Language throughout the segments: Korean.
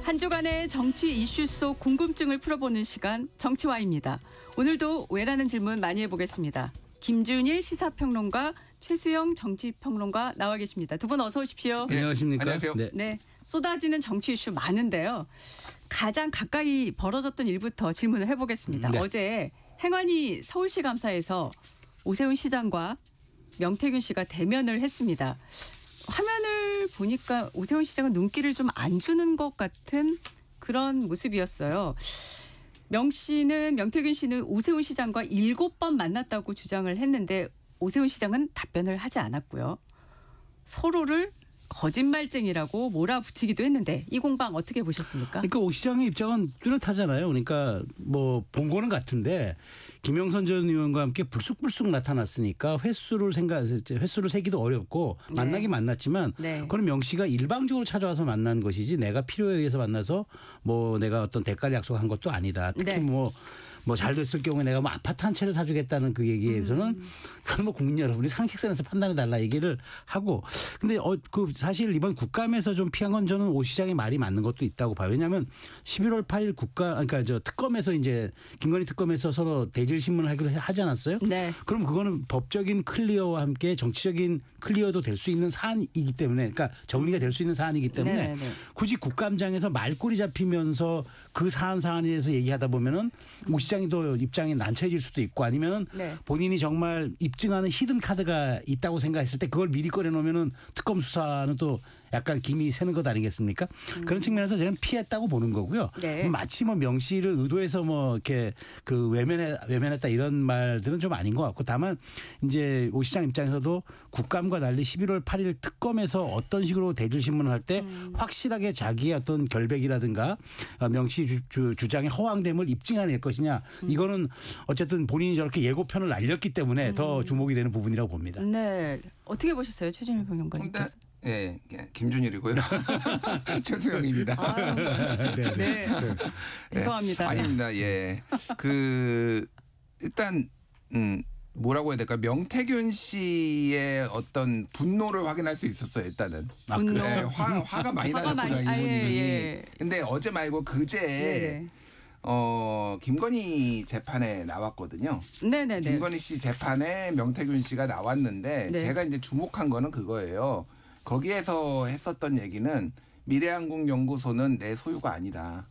한 주간의 정치 이슈 속 궁금증을 풀어보는 시간 정치와입니다. 오늘도 왜라는 질문 많이 해보겠습니다. 김준일 시사평론가, 최수영 정치평론가 나와 계십니다. 두 분 어서 오십시오. 네, 안녕하십니까. 안녕하세요. 네, 쏟아지는 정치 이슈 많은데요. 가장 가까이 벌어졌던 일부터 질문을 해보겠습니다. 네. 어제 행안위 서울시 감사에서 오세훈 시장과 명태균 씨가 대면을 했습니다. 화면을 보니까 오세훈 시장은 눈길을 좀 안 주는 것 같은 그런 모습이었어요. 명태균 씨는 오세훈 시장과 7번 만났다고 주장을 했는데 오세훈 시장은 답변을 하지 않았고요. 서로를 거짓말쟁이라고 몰아붙이기도 했는데 이 공방 어떻게 보셨습니까? 그러니까 오 시장의 입장은 뚜렷하잖아요. 그러니까 뭐 본 거는 같은데 김영선 전 의원과 함께 불쑥불쑥 나타났으니까 횟수를 세기도 어렵고 만나긴 만났지만 그건 명 씨가 일방적으로 찾아와서 만난 것이지 내가 필요에 의해서 만나서 뭐 내가 어떤 대가를 약속한 것도 아니다. 특히 뭐 잘 됐을 경우에 내가 뭐 아파트 한 채를 사주겠다는 그 얘기에서는 그건 뭐 국민 여러분이 상식선에서 판단해 달라 얘기를 하고 근데 그 사실 이번 국감에서 좀 피한 건 저는 오 시장의 말이 맞는 것도 있다고 봐요. 왜냐하면 11월 8일 그러니까 저 특검에서 이제 김건희 특검에서 서로 대질 신문을 하기로 하지 않았어요? 네. 그럼 그거는 법적인 클리어와 함께 정치적인 클리어도 될 수 있는 사안이기 때문에 그러니까 정리가 될 수 있는 사안이기 때문에 굳이 국감장에서 말꼬리 잡히면서 그 사안에 대해서 얘기하다 보면은 오 시장이 또 입장이 난처해질 수도 있고 아니면은 본인이 정말 입증하는 히든 카드가 있다고 생각했을 때 그걸 미리 꺼내놓으면은 특검 수사는 또 약간 김이 새는 것 아니겠습니까? 그런 측면에서 저는 피했다고 보는 거고요. 마치 뭐 명 씨를 의도해서 뭐 이렇게 그 외면했다 이런 말들은 좀 아닌 것 같고 다만 이제 오 시장 입장에서도 국감과 달리 11월 8일 특검에서 어떤 식으로 대질 신문을 할 때 확실하게 자기의 어떤 결백이라든가 명 씨 주장의 허황됨을 입증해낼 것이냐 이거는 어쨌든 본인이 저렇게 예고편을 날렸기 때문에 더 주목이 되는 부분이라고 봅니다. 네. 어떻게 보셨어요? 최준일 평론가님께서. 네, 김준일이고요. 최수영입니다. 네. 죄송합니다. 아닙니다. 예. 일단 뭐라고 해야 될까? 명태균 씨의 어떤 분노를 확인할 수 있었어요. 일단은. 분노. 네, 화가 많이 나셨구나 이분이. 근데 어제 말고 그제 김건희 재판에 나왔거든요. 네네네. 김건희 씨 재판에 명태균 씨가 나왔는데 제가 이제 주목한 거는 그거예요. 거기에서 했었던 얘기는 미래한국연구소는 내 소유가 아니다.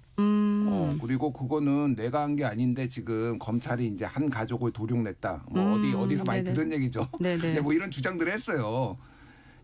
그리고 그거는 내가 한 게 아닌데 지금 검찰이 이제 한 가족을 도륙냈다. 뭐 어디서 많이 들은 얘기죠. 근데 뭐 이런 주장들을 했어요.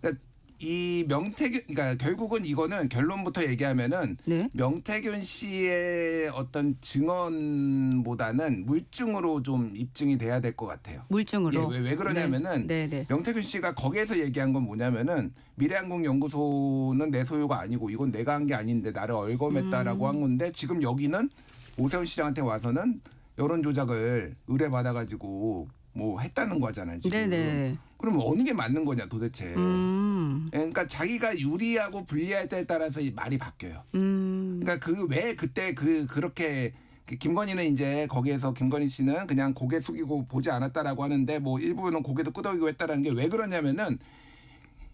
그러니까 이 그러니까 결국은 이거는 결론부터 얘기하면은 명태균 씨의 어떤 증언보다는 물증으로 좀 입증이 돼야 될 것 같아요. 물증으로. 예, 왜 그러냐면은 명태균 씨가 거기에서 얘기한 건 뭐냐면은 미래한국연구소는 내 소유가 아니고 이건 내가 한 게 아닌데 나를 얼검했다라고 한 건데 지금 여기는 오세훈 시장한테 와서는 여론 조작을 의뢰받아가지고 뭐 했다는 거잖아요. 지금. 그럼 어느 게 맞는 거냐 도대체. 그러니까 자기가 유리하고 불리할 때에 따라서 이 말이 바뀌어요. 그러니까 왜 그때 그렇게 김건희는 이제 거기에서 김건희 씨는 그냥 고개 숙이고 보지 않았다라고 하는데 뭐 일부는 고개도 끄덕이고 했다라는 게 왜 그러냐면은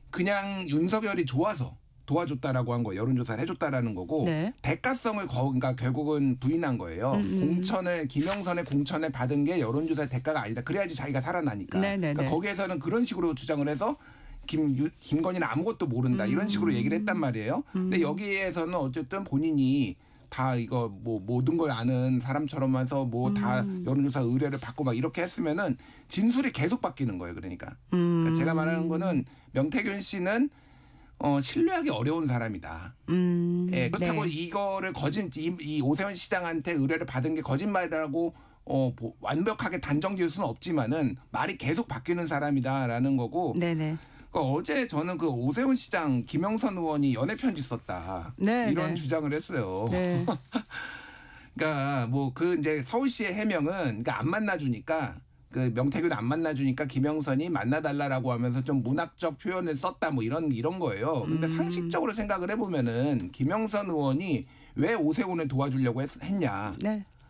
그냥 윤석열이 좋아서 도와줬다라고 한 거예요. 여론조사를 해줬다라는 거고 대가성을 그러니까 결국은 부인한 거예요. 김영선의 공천을 받은 게 여론조사의 대가가 아니다. 그래야지 자기가 살아나니까. 그러니까 거기에서는 그런 식으로 주장을 해서 김건희는 아무것도 모른다. 이런 식으로 얘기를 했단 말이에요. 근데 여기에서는 어쨌든 본인이 다 이거 뭐 모든 걸 아는 사람처럼 해서 뭐 다 여론조사 의뢰를 받고 막 이렇게 했으면은 진술이 계속 바뀌는 거예요. 그러니까 제가 말하는 거는 명태균 씨는 신뢰하기 어려운 사람이다. 예, 그렇다고 이거를 이 오세훈 시장한테 의뢰를 받은 게 거짓말이라고 완벽하게 단정 지을 수는 없지만은 말이 계속 바뀌는 사람이다라는 거고. 어제 저는 그 오세훈 시장 김영선 의원이 연애 편지 썼다. 이런 주장을 했어요. 그러니까 뭐 이제 서울시의 해명은 그러니까 안 만나주니까 그 명태균 안 만나주니까 김영선이 만나달라라고 하면서 좀 문학적 표현을 썼다 뭐 이런 거예요. 근데 상식적으로 생각을 해보면은 김영선 의원이 왜 오세훈을 도와주려고 했냐.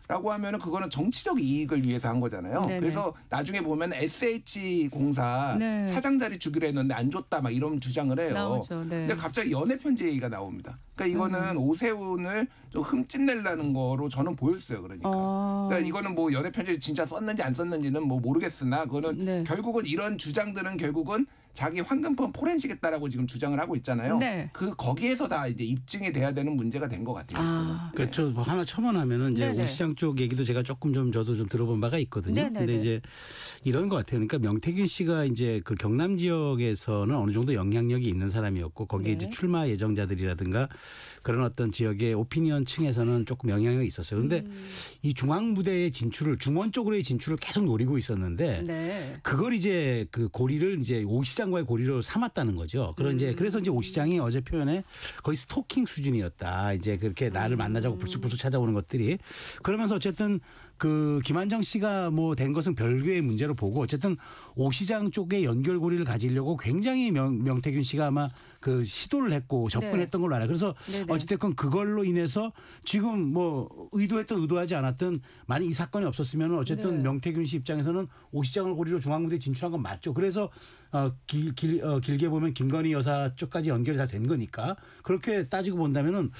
라고 하면은 그거는 정치적 이익을 위해서 한 거잖아요. 네네. 그래서 나중에 보면 SH공사 네. 사장 자리 주기로 했는데 안 줬다 막 이런 주장을 해요. 나오죠. 네. 근데 갑자기 연애 편지 얘기가 나옵니다. 그러니까 이거는 오세훈을 좀 흠집내려는 거로 저는 보였어요. 그러니까 이거는 뭐 연애 편지를 진짜 썼는지 안 썼는지는 뭐 모르겠으나 그거는 네. 결국은 이런 주장들은 결국은 자기 황금폰 포렌식했다라고 지금 주장을 하고 있잖아요. 네. 거기에서 다 이제 입증이 돼야 되는 문제가 된 것 같아요. 그러니까 저 하나 첨언하면은 이제 오 시장 쪽 얘기도 제가 조금 좀 저도 좀 들어본 바가 있거든요. 네네네. 근데 이제 이런 것 같아요. 그러니까 명태균 씨가 이제 그 경남 지역에서는 어느 정도 영향력이 있는 사람이었고 거기에 네. 이제 출마 예정자들이라든가 그런 어떤 지역의 오피니언 층에서는 조금 영향력이 있었어요. 그런데 이 중앙 무대의 진출을 중원 쪽으로의 진출을 계속 노리고 있었는데 네. 그걸 이제 그 고리를 이제 오 시장과의 고리로 삼았다는 거죠. 그래서 이제 오 시장이 어제 표현에 거의 스토킹 수준이었다. 이제 그렇게 나를 만나자고 불쑥불쑥 찾아오는 것들이 그러면서 어쨌든 그 김한정 씨가 뭐 된 것은 별개의 문제로 보고 어쨌든 오 시장 쪽의 연결고리를 가지려고 굉장히 명태균 씨가 아마 그 시도를 했고 접근했던 네. 걸로 알아요. 그래서 네네. 어찌됐건 그걸로 인해서 지금 뭐 의도했든 의도하지 않았든 만약 이 사건이 없었으면 어쨌든 네. 명태균 씨 입장에서는 오 시장을 고리로 중앙무대에 진출한 건 맞죠. 그래서 길게 보면 김건희 여사 쪽까지 연결이 다 된 거니까 그렇게 따지고 본다면은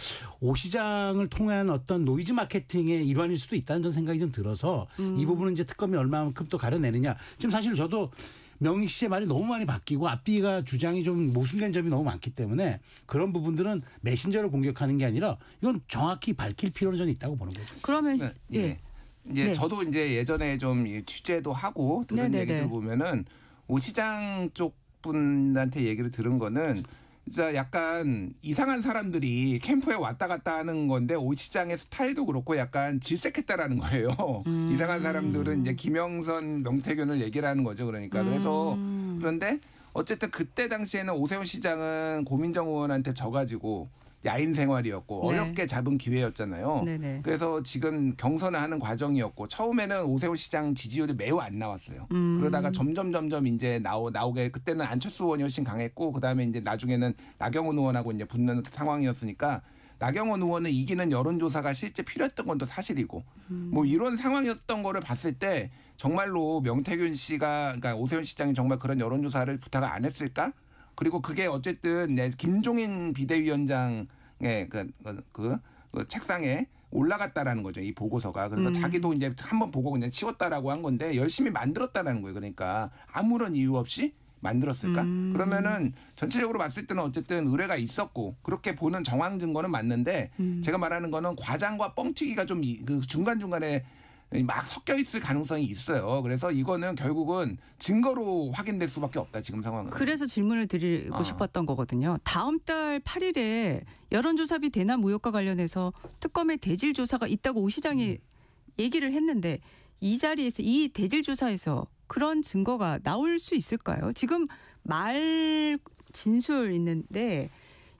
오 시장을 통한 어떤 노이즈 마케팅의 일환일 수도 있다는 전 생각이 좀 들어서 이 부분은 이제 특검이 얼마만큼 또 가려내느냐. 지금 사실 저도 명희 씨의 말이 너무 많이 바뀌고 앞뒤가 주장이 좀 모순된 점이 너무 많기 때문에 그런 부분들은 메신저를 공격하는 게 아니라 이건 정확히 밝힐 필요는 저는 있다고 보는 거죠. 그러면 네. 예. 이제 네. 저도 이제 예전에 좀 취재도 하고 들은 얘기들 보면은 오 시장 쪽 분한테 얘기를 들은 거는 진짜 약간 이상한 사람들이 캠프에 왔다 갔다 하는 건데 오 시장의 스타일도 그렇고 약간 질색했다라는 거예요. 이상한 사람들은 이제 김영선, 명태균을 얘기를 하는 거죠. 그러니까 그래서 그런데 어쨌든 그때 당시에는 오세훈 시장은 고민정 의원한테 져가지고 야인 생활이었고 네. 어렵게 잡은 기회였잖아요. 네네. 그래서 지금 경선을 하는 과정이었고 처음에는 오세훈 시장 지지율이 매우 안 나왔어요. 그러다가 점점 이제 나오게 그때는 안철수 의원이 훨씬 강했고 그다음에 이제 나중에는 나경원 의원하고 이제 붙는 상황이었으니까 나경원 의원은 이기는 여론조사가 실제 필요했던 건 또 사실이고 뭐 이런 상황이었던 거를 봤을 때 정말로 명태균 씨가 그러니까 오세훈 시장이 정말 그런 여론조사를 부탁을 안 했을까? 그리고 그게 어쨌든 김종인 비대위원장의 그 책상에 올라갔다라는 거죠. 이 보고서가. 그래서 자기도 이제 한번 보고 그냥 치웠다라고 한 건데 열심히 만들었다라는 거예요. 그러니까 아무런 이유 없이 만들었을까? 그러면은 전체적으로 봤을 때는 어쨌든 의뢰가 있었고 그렇게 보는 정황 증거는 맞는데 제가 말하는 거는 과장과 뻥튀기가 좀 그 중간중간에 막 섞여 있을 가능성이 있어요. 그래서 이거는 결국은 증거로 확인될 수밖에 없다. 지금 상황은. 그래서 질문을 드리고 싶었던 거거든요. 다음 달 8일에 여론조사비 대납 의혹과 관련해서 특검의 대질 조사가 있다고 오 시장이 얘기를 했는데 이 자리에서 이 대질 조사에서 그런 증거가 나올 수 있을까요? 지금 말 진술 있는데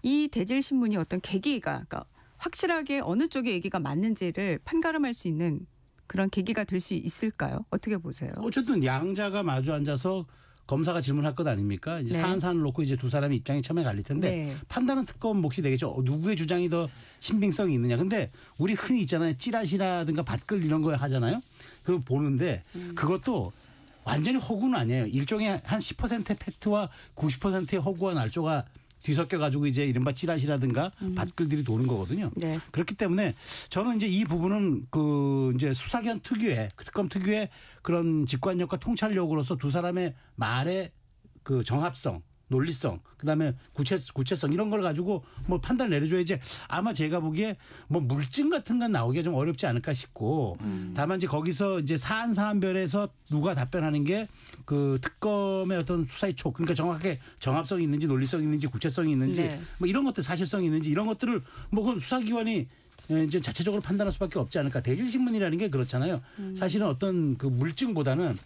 이 대질 신문이 어떤 계기가 그러니까 확실하게 어느 쪽의 얘기가 맞는지를 판가름할 수 있는 그런 계기가 될 수 있을까요? 어떻게 보세요? 어쨌든 양자가 마주 앉아서 검사가 질문할 것 아닙니까? 이제 네. 사안을 놓고 이제 두 사람이 입장이 처음에 갈릴 텐데 네. 판단은 특검 몫이 되겠죠. 누구의 주장이 더 신빙성이 있느냐. 근데 우리 흔히 있잖아요. 찌라시라든가 밭글 이런 거 하잖아요. 그걸 보는데 그것도 완전히 허구는 아니에요. 일종의 한 10%의 팩트와 90%의 허구와 날조가 뒤섞여 가지고 이제 이른바 찌라시라든가 밭글들이 도는 거거든요. 네. 그렇기 때문에 저는 이제 이 부분은 그 이제 수사기관 특유의 특검 특유의 그런 직관력과 통찰력으로서 두 사람의 말의 그 정합성, 논리성, 그다음에 구체성 이런 걸 가지고 뭐 판단을 내려줘야지 아마 제가 보기에 뭐 물증 같은 건 나오기가 좀 어렵지 않을까 싶고 다만 이제 거기서 이제 사안별에서 누가 답변하는 게 그 특검의 어떤 수사의 촉 그러니까 정확하게 정합성이 있는지 논리성이 있는지 구체성이 있는지 네. 뭐 이런 것들 사실성이 있는지 이런 것들을 뭐 그건 수사기관이 이제 자체적으로 판단할 수밖에 없지 않을까. 대질신문이라는 게 그렇잖아요. 사실은 어떤 그 물증보다는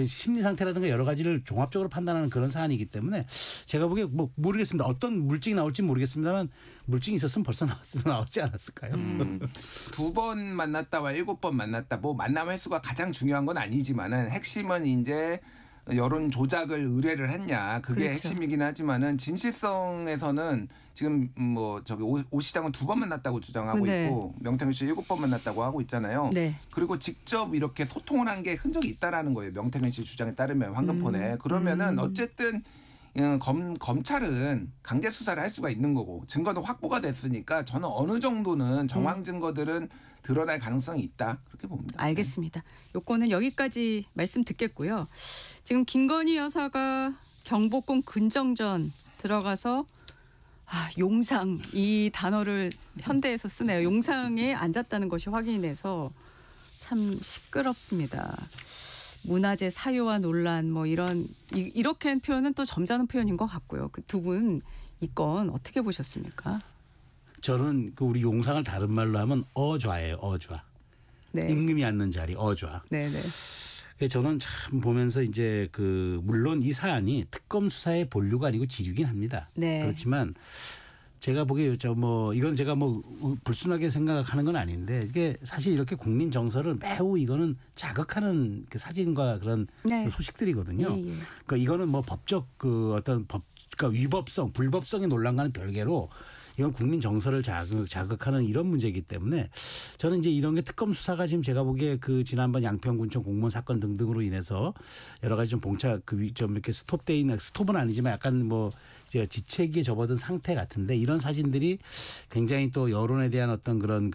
심리 상태라든가 여러 가지를 종합적으로 판단하는 그런 사안이기 때문에 제가 보기에 뭐 모르겠습니다. 어떤 물증이 나올지 모르겠습니다만 물증이 있었으면 벌써 나오지 않았을까요? 2번 만났다와 7번 만났다. 뭐 만남 횟수가 가장 중요한 건 아니지만은 핵심은 이제 여론 조작을 의뢰를 했냐 그게 그렇죠. 핵심이긴 하지만은 진실성에서는 지금 뭐 저기 오 시장은 2번 만났다고 주장하고 네. 있고 명태균 씨 7번 만났다고 하고 있잖아요. 네. 그리고 직접 이렇게 소통을 한 게 흔적이 있다라는 거예요. 명태균 씨 주장에 따르면 황금폰에 그러면은 어쨌든 검찰은 강제 수사를 할 수가 있는 거고 증거도 확보가 됐으니까 저는 어느 정도는 정황 증거들은 드러날 가능성이 있다 그렇게 봅니다. 알겠습니다. 요거는 여기까지 말씀 듣겠고요. 지금 김건희 여사가 경복궁 근정전 들어가서 용상 이 단어를 현대에서 쓰네요. 용상에 앉았다는 것이 확인이 돼서 참 시끄럽습니다. 문화재 사유와 논란 뭐 이렇게 한 표현은 또 점잖은 표현인 것 같고요. 그 두 분 이 건 어떻게 보셨습니까? 저는 그 우리 용상을 다른 말로 하면 어좌예요. 어좌. 네. 임금이 앉는 자리 어좌. 네네. 저는 참 보면서 이제 그 물론 이 사안이 특검 수사의 본류가 아니고 지류긴 합니다. 네. 그렇지만 제가 보기에 이건 제가 불순하게 생각하는 건 아닌데 이게 사실 이렇게 국민 정서를 매우 이거는 자극하는 그 사진과 그런 네. 소식들이거든요. 예. 그러니까 이거는 뭐 법적 그 어떤 그러니까 위법성, 불법성의 논란과는 별개로 이건 국민 정서를 자극하는 이런 문제이기 때문에 저는 이제 이런 게 특검 수사가 지금 제가 보기에 그 지난번 양평군청 공무원 사건 등등으로 인해서 여러 가지 좀 좀 이렇게 스톱돼 있는 스톱은 아니지만 약간 뭐 이제 지체기에 접어든 상태 같은데 이런 사진들이 굉장히 또 여론에 대한 어떤 그런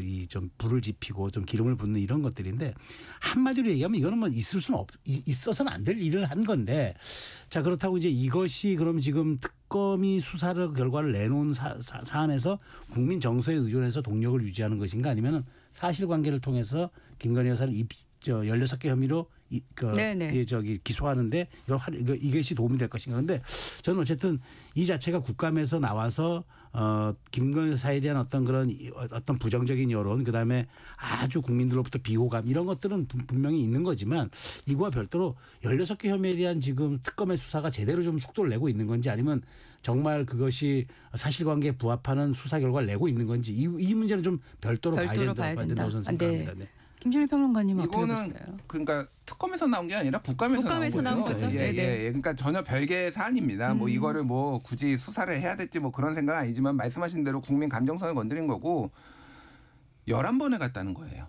이 좀 불을 지피고 좀 기름을 붓는 이런 것들인데 한마디로 얘기하면 이거는 뭐 있어서는 안 될 일을 한 건데 자 그렇다고 이제 이것이 그럼 지금 특검이 수사를 결과를 내놓은 사안에서 국민 정서에 의존해서 동력을 유지하는 것인가 아니면 사실관계를 통해서 김건희 여사를 16개 혐의로 기소하는데 이것이 도움이 될 것인가. 그런데 저는 어쨌든 이 자체가 국감에서 나와서 김건희 여사에 대한 어떤 부정적인 여론 그다음에 아주 국민들로부터 비호감 이런 것들은 분명히 있는 거지만 이거와 별도로 16개 혐의에 대한 지금 특검의 수사가 제대로 좀 속도를 내고 있는 건지 아니면 정말 그것이 사실관계에 부합하는 수사 결과를 내고 있는 건지 이 문제는 좀 별도로 봐야 된다고 저는 생각합니다. 네. 김준일 평론가님 어떻게 보시나요? 이거는 그러니까 특검에서 나온 게 아니라 국감에서 나온 거죠. 예. 그러니까 전혀 별개의 사안입니다. 뭐 이거를 뭐 굳이 수사를 해야 될지 뭐 그런 생각은 아니지만 말씀하신 대로 국민 감정선을 건드린 거고 11번에 갔다는 거예요.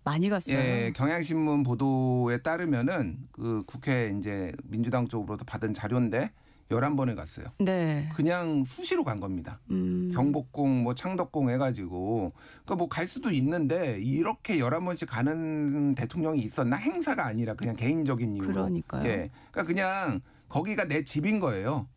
많이 갔어요. 예, 경향신문 보도에 따르면은 그 국회 이제 민주당 쪽으로도 받은 자료인데 11번에 갔어요. 네. 그냥 수시로 간 겁니다. 경복궁 뭐 창덕궁 해가지고 그러니까 뭐 갈 수도 있는데 이렇게 11번씩 가는 대통령이 있었나? 행사가 아니라 그냥 개인적인 이유로. 그러니까요. 예, 그러니까 그냥 거기가 내 집인 거예요.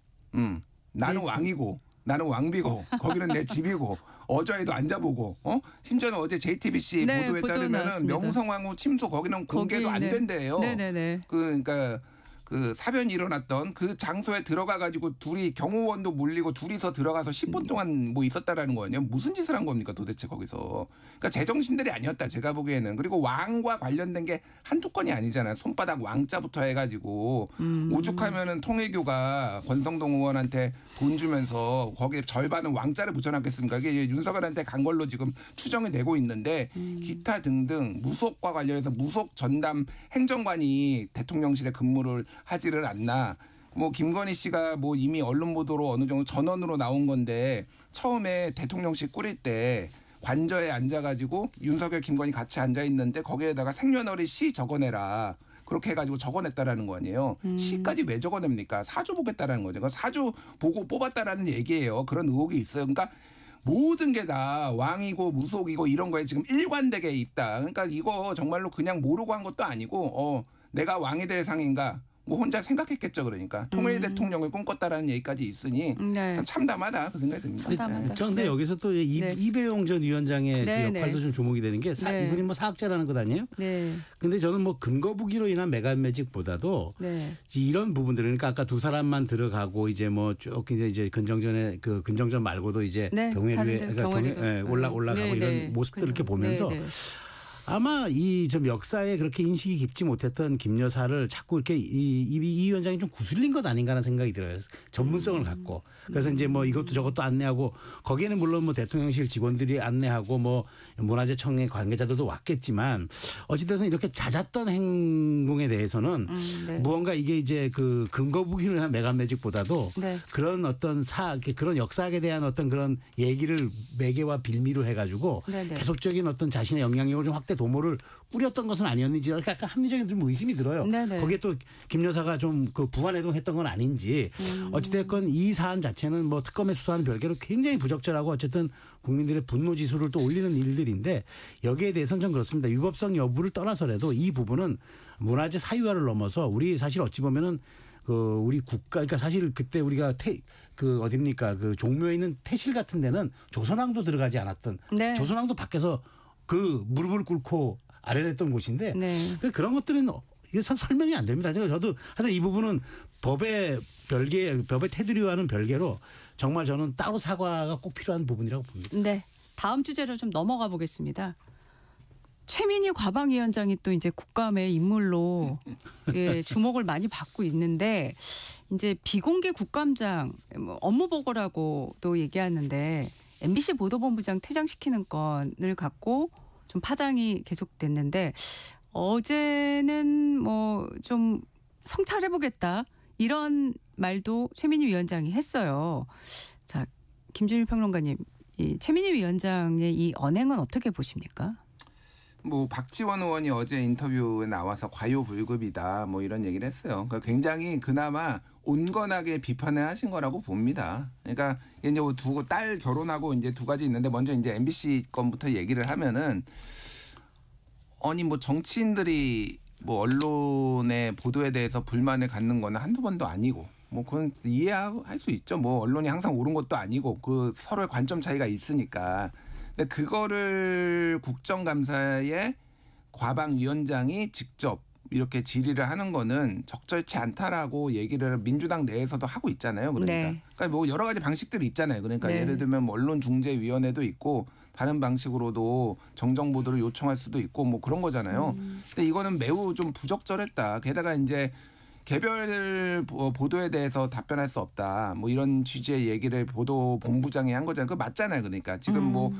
나는 왕이고 나는 왕비고 거기는 내 집이고 어저에도 앉아보고 심지어는 어제 JTBC 보도에 따르면 명성황후 침소 거기는 공개도 안 된대요. 네네네. 그러니까 그 사변이 일어났던 그 장소에 들어가 가지고 둘이 경호원도 물리고 둘이서 들어가서 10분 동안 뭐 있었다라는 거 아니에요? 무슨 짓을 한 겁니까 도대체 거기서. 그러니까 제정신들이 아니었다 제가 보기에는. 그리고 왕과 관련된 게 한두 건이 아니잖아요. 손바닥 왕자부터 해가지고 오죽하면은 통일교가 권성동 의원한테 돈 주면서 거기에 절반은 왕자를 붙여놨겠습니까? 이게 윤석열한테 간 걸로 지금 추정이 되고 있는데 기타 등등 무속과 관련해서 무속 전담 행정관이 대통령실에 근무를 하지를 않나. 뭐 김건희 씨가 뭐 이미 언론 보도로 어느 정도 전원으로 나온 건데 처음에 대통령실 꾸릴 때 관저에 앉아가지고 윤석열 김건희 같이 앉아 있는데 거기에다가 생년월일 시 적어내라. 그렇게 해가지고 적어냈다라는 거 아니에요. 시까지 왜 적어냅니까? 사주 보겠다라는 거죠. 사주 보고 뽑았다라는 얘기예요. 그런 의혹이 있어요. 그러니까 모든 게 다 왕이고 무속이고 이런 거에 지금 일관되게 있다. 그러니까 이거 정말로 그냥 모르고 한 것도 아니고 내가 왕이 될 상인가 뭐 혼자 생각했겠죠. 그러니까 통일 대통령을 꿈꿨다라는 얘기까지 있으니 네. 참 참담하다 그 생각이 듭니다. 참담하다. 그런데 여기서 또 이배용 전 위원장의 역할도 좀 주목이 되는 게 이분이 뭐 사학자라는 것 아니에요? 네. 근데 저는 뭐 근거부기로 인한 메가매직보다도 이런 부분들 그러니까 아까 두 사람만 들어가고 이제 뭐 쭉 이제 근정전에 그 근정전 말고도 이제 경회류에 올라가고 이런 모습들을 이렇게 보면서 아마 이 좀 역사에 그렇게 인식이 깊지 못했던 김 여사를 자꾸 이렇게 이 위원장이 좀 구슬린 것 아닌가 하는 생각이 들어요. 전문성을 갖고. 그래서 이제 뭐 이것도 저것도 안내하고 거기에는 물론 뭐 대통령실 직원들이 안내하고 뭐 문화재청의 관계자들도 왔겠지만 어찌됐든 이렇게 잦았던 행동에 대해서는 네. 무언가 이게 이제 그 근거부기를 한 매간매직보다도 네. 그런 어떤 그런 역사학에 대한 어떤 그런 얘기를 매개와 빌미로 해가지고 네네. 계속적인 어떤 자신의 영향력을 좀 확대 도모를 뿌렸던 것은 아니었는지 약간 합리적인 좀 의심이 들어요. 네네. 거기에 또 김 여사가 좀 그 부안해동했던 건 아닌지 어찌됐건 이 사안 자체는 뭐 특검의 수사는 별개로 굉장히 부적절하고 어쨌든 국민들의 분노 지수를 또 올리는 일들인데 여기에 대해서는 좀 그렇습니다. 위법성 여부를 떠나서라도 이 부분은 문화재 사유화를 넘어서 우리 사실 어찌 보면은 그 우리 국가 그러니까 사실 그때 우리가 그 어딥니까 그 종묘에 있는 태실 같은 데는 조선왕도 들어가지 않았던 네. 조선왕도 밖에서 그 무릎을 꿇고 아련했던 곳인데 네. 그런 것들은 이게 참 설명이 안 됩니다. 저도 하여튼 이 부분은 법의 테두리와는 별개로 정말 저는 따로 사과가 꼭 필요한 부분이라고 봅니다. 네, 다음 주제로 좀 넘어가 보겠습니다. 최민희 과방위원장이 또 이제 국감의 인물로 예, 주목을 많이 받고 있는데 이제 비공개 국감장 업무 보고라고도 얘기하는데 MBC 보도본부장 퇴장시키는 건을 갖고 좀 파장이 계속됐는데 어제는 뭐 좀 성찰해보겠다 이런 말도 최민희 위원장이 했어요. 자, 김준일 평론가님, 이 최민희 위원장의 이 언행은 어떻게 보십니까? 뭐 박지원 의원이 어제 인터뷰에 나와서 과요불급이다 뭐 이런 얘기를 했어요. 그러니까 굉장히 그나마 온건하게 비판을 하신 거라고 봅니다. 그러니까 이제 딸 결혼하고 이제 두 가지 있는데 먼저 이제 MBC 건부터 얘기를 하면은 아니 뭐 정치인들이 뭐 언론의 보도에 대해서 불만을 갖는 거는 한두 번도 아니고 뭐 그건 이해할 수 있죠. 뭐 언론이 항상 옳은 것도 아니고 그 서로의 관점 차이가 있으니까. 근데 그거를 국정감사의 과방위원장이 직접 이렇게 질의를 하는 거는 적절치 않다라고 얘기를 민주당 내에서도 하고 있잖아요. 그러니까, 네. 그러니까 뭐 여러 가지 방식들이 있잖아요. 그러니까 네. 예를 들면 뭐 언론중재위원회도 있고 다른 방식으로도 정정보도를 요청할 수도 있고 뭐 그런 거잖아요. 근데 이거는 매우 좀 부적절했다. 게다가 이제 개별 보도에 대해서 답변할 수 없다. 뭐 이런 취지의 얘기를 보도본부장이 한 거잖아요. 그거 맞잖아요. 그러니까 지금 뭐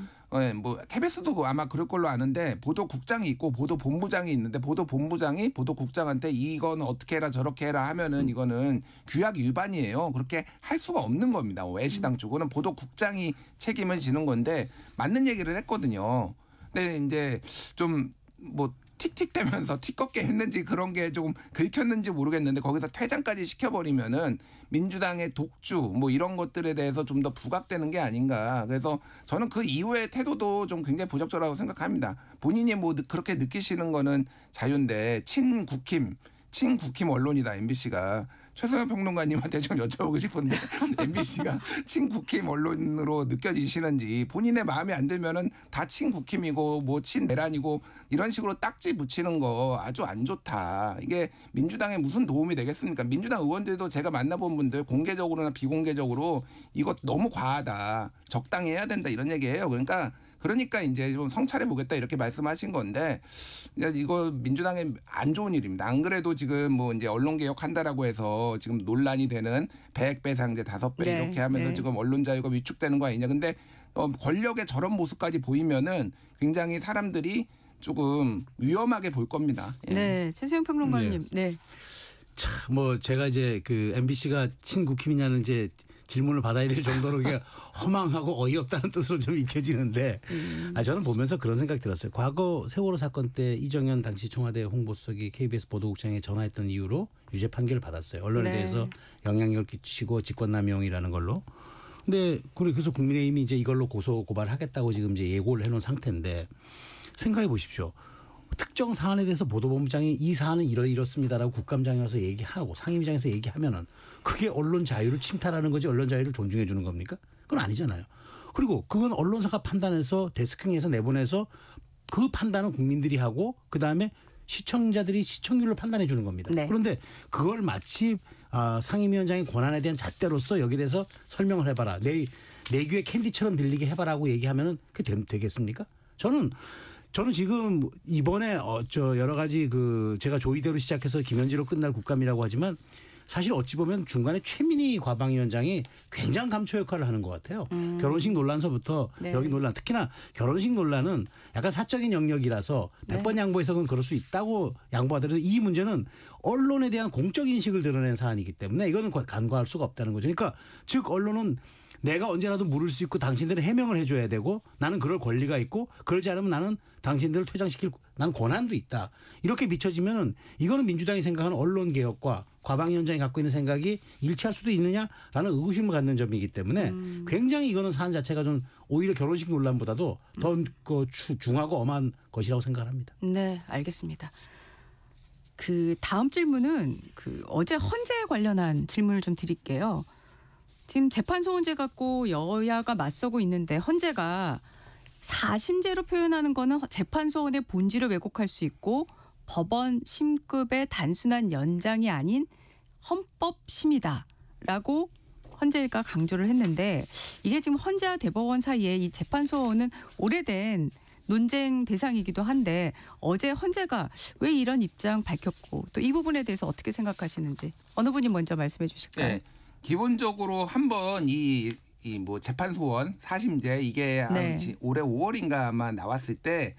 KBS도 아마 그럴 걸로 아는데 보도국장이 있고 보도본부장이 있는데 보도본부장이 보도국장한테 이거는 어떻게 해라 저렇게 해라 하면은 이거는 규약 위반이에요. 그렇게 할 수가 없는 겁니다. 애시당 쪽은 보도국장이 책임을 지는 건데 맞는 얘기를 했거든요. 근데 이제 좀 뭐 틱틱대면서 티껍게 했는지 그런 게 조금 긁혔는지 모르겠는데 거기서 퇴장까지 시켜버리면은 민주당의 독주 뭐 이런 것들에 대해서 좀 더 부각되는 게 아닌가. 그래서 저는 그 이후의 태도도 좀 굉장히 부적절하다고 생각합니다. 본인이 뭐 그렇게 느끼시는 거는 자유인데 친국힘 언론이다 MBC가. 최소영 평론가님한테 좀 여쭤보고 싶은데 MBC가 친국힘 언론으로 느껴지시는지 본인의 마음에 안 들면은 다 친국힘이고 뭐 친내란이고 이런 식으로 딱지 붙이는 거 아주 안 좋다. 이게 민주당에 무슨 도움이 되겠습니까? 민주당 의원들도 제가 만나본 분들 공개적으로나 비공개적으로 이거 너무 과하다. 적당히 해야 된다 이런 얘기해요. 그러니까 이제 좀 성찰해 보겠다 이렇게 말씀하신 건데 이거 민주당에 안 좋은 일입니다. 안 그래도 지금 뭐 이제 언론 개혁한다라고 해서 지금 논란이 되는 100배 상제 5배 네, 이렇게 하면서 네. 지금 언론 자유가 위축되는 거 아니냐. 근데 권력의 저런 모습까지 보이면은 굉장히 사람들이 조금 위험하게 볼 겁니다. 예. 네, 최수영 평론가님. 네. 네. 참 뭐 제가 이제 그 MBC가 친국힘이냐는 이제 질문을 받아야 될 정도로 이게 허망하고 어이없다는 뜻으로 좀 익혀지는데 저는 보면서 그런 생각이 들었어요. 과거 세월호 사건 때 이정현 당시 청와대 홍보수석이 KBS 보도국장에 전화했던 이유로 유죄 판결을 받았어요. 언론에 네. 대해서 영향력을 끼치고 직권남용이라는 걸로. 근데 그래서 국민의힘이 이제 이걸로 고소 고발하겠다고 지금 이제 예고를 해놓은 상태인데 생각해 보십시오. 특정 사안에 대해서 보도본부장이 이 사안은 이렇습니다라고 국감장에 와서 얘기하고 상임위장에서 얘기하면은 그게 언론 자유를 침탈하는 거지 언론 자유를 존중해 주는 겁니까? 그건 아니잖아요. 그리고 그건 언론사가 판단해서 데스킹에서 내보내서 그 판단은 국민들이 하고 그다음에 시청자들이 시청률로 판단해 주는 겁니다. 네. 그런데 그걸 마치 상임위원장의 권한에 대한 잣대로서 여기에 대해서 설명을 해봐라. 내 귀에 캔디처럼 들리게 해봐라고 얘기하면은 그게 되겠습니까? 저는 저는 지금 이번에 여러 가지 제가 조의대로 시작해서 김현지로 끝날 국감이라고 하지만 사실 어찌 보면 중간에 최민희 과방위원장이 굉장한 감초 역할을 하는 것 같아요. 결혼식 논란서부터 네. 여기 논란, 특히나 결혼식 논란은 약간 사적인 영역이라서 100번 양보해서는 그럴 수 있다고 양보하더라도 이 문제는 언론에 대한 공적 인식을 드러낸 사안이기 때문에 이거는 간과할 수가 없다는 거죠. 그러니까 즉 언론은 내가 언제라도 물을 수 있고 당신들은 해명을 해줘야 되고 나는 그럴 권리가 있고 그러지 않으면 나는 당신들을 퇴장시킬 난 권한도 있다. 이렇게 비춰지면 이거는 민주당이 생각하는 언론개혁과 과방위원장이 갖고 있는 생각이 일치할 수도 있느냐라는 의구심을 갖는 점이기 때문에 굉장히 이거는 사안 자체가 좀 오히려 결혼식 논란보다도 더 중하고 엄한 것이라고 생각합니다. 네, 알겠습니다. 다음 질문은 어제 헌재에 관련한 질문을 좀 드릴게요. 지금 재판소 헌재 갖고 여야가 맞서고 있는데 헌재가 사심제로 표현하는 거는 재판소원의 본질을 왜곡할 수 있고 법원 심급의 단순한 연장이 아닌 헌법심이다라고 헌재가 강조를 했는데 이게 지금 헌재와 대법원 사이에 이 재판소원은 오래된 논쟁 대상이기도 한데 어제 헌재가 왜 이런 입장 밝혔고 또 이 부분에 대해서 어떻게 생각하시는지 어느 분이 먼저 말씀해 주실까요? 네. 기본적으로 한번 뭐 재판소원 사심제 이게 네. 올해 5월인가 아마 나왔을 때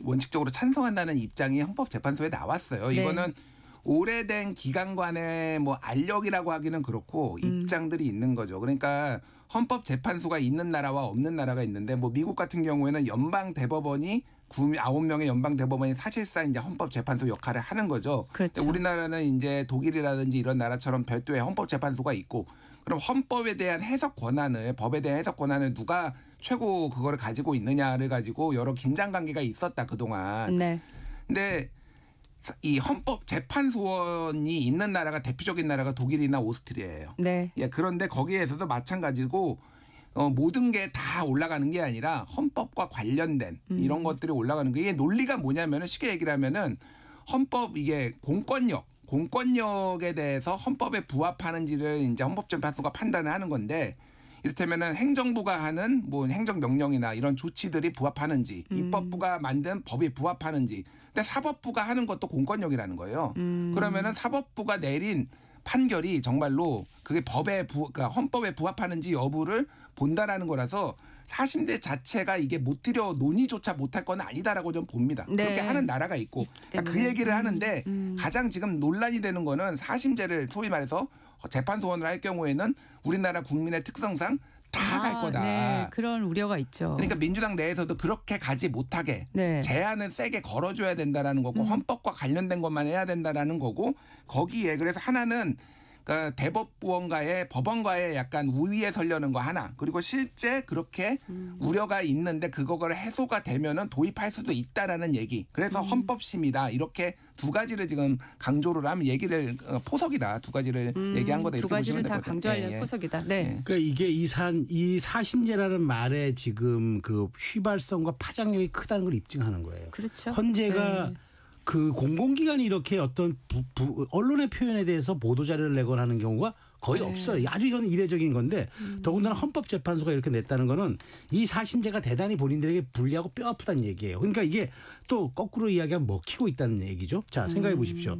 원칙적으로 찬성한다는 입장이 헌법재판소에 나왔어요. 네. 이거는 오래된 기관간의 뭐 알력이라고 하기는 그렇고 입장들이 있는 거죠. 그러니까 헌법재판소가 있는 나라와 없는 나라가 있는데 뭐 미국 같은 경우에는 연방대법원이 9명의 연방대법원이 사실상 이제 헌법재판소 역할을 하는 거죠. 그렇죠. 우리나라는 이제 독일이라든지 이런 나라처럼 별도의 헌법재판소가 있고 그럼 헌법에 대한 해석 권한을 법에 대한 해석 권한을 누가 최고 그거를 가지고 있느냐를 가지고 여러 긴장 관계가 있었다 그동안. 네. 근데 이 헌법재판소원이 있는 나라가 대표적인 나라가 독일이나 오스트리아예요. 네. 예, 그런데 거기에서도 마찬가지고 모든 게 다 올라가는 게 아니라 헌법과 관련된 이런 것들이 올라가는 게 이게 논리가 뭐냐면은 쉽게 얘기를 하면은 헌법 이게 공권력에 대해서 헌법에 부합하는지를 이제 헌법재판소가 판단을 하는 건데 이를테면은 행정부가 하는 뭐 행정명령이나 이런 조치들이 부합하는지 입법부가 만든 법이 부합하는지 근데 사법부가 하는 것도 공권력이라는 거예요. 그러면은 사법부가 내린 판결이 정말로 그게 그러니까 헌법에 부합하는지 여부를 본다라는 거라서 사심제 자체가 이게 못 들여 논의조차 못할 건 아니다라고 좀 봅니다. 네. 그렇게 하는 나라가 있고 그러니까 그 얘기를 하는데 가장 지금 논란이 되는 거는 사심제를 소위 말해서 재판소원을 할 경우에는 우리나라 국민의 특성상 다 갈 거다. 네, 그런 우려가 있죠. 그러니까 민주당 내에서도 그렇게 가지 못하게 네. 제한을 세게 걸어줘야 된다라는 거고 헌법과 관련된 것만 해야 된다라는 거고 거기에 그래서 하나는 그러니까 대법원과의 법원과의 약간 우위에 서려는 거 하나 그리고 실제 그렇게 우려가 있는데 그거를 해소가 되면은 도입할 수도 있다라는 얘기 그래서 헌법심이다 이렇게 두 가지를 지금 강조를 하면 얘기를 포석이다 두 가지를 얘기한 거다 이렇게 두 가지를 다 되거든요. 강조하려는 포석이다. 네. 그러니까 이게 이 사심제라는 말에 지금 그 휘발성과 파장력이 크다는 걸 입증하는 거예요. 그렇죠. 헌재가 네. 그 공공기관이 이렇게 어떤 언론의 표현에 대해서 보도자료를 내거나 하는 경우가 거의 네. 없어요. 아주 이건 이례적인 건데 더군다나 헌법재판소가 이렇게 냈다는 거는 이 사심제가 대단히 본인들에게 불리하고 뼈 아프다는 얘기예요. 그러니까 이게 또 거꾸로 이야기하면 먹히고 있다는 얘기죠. 자 생각해 보십시오.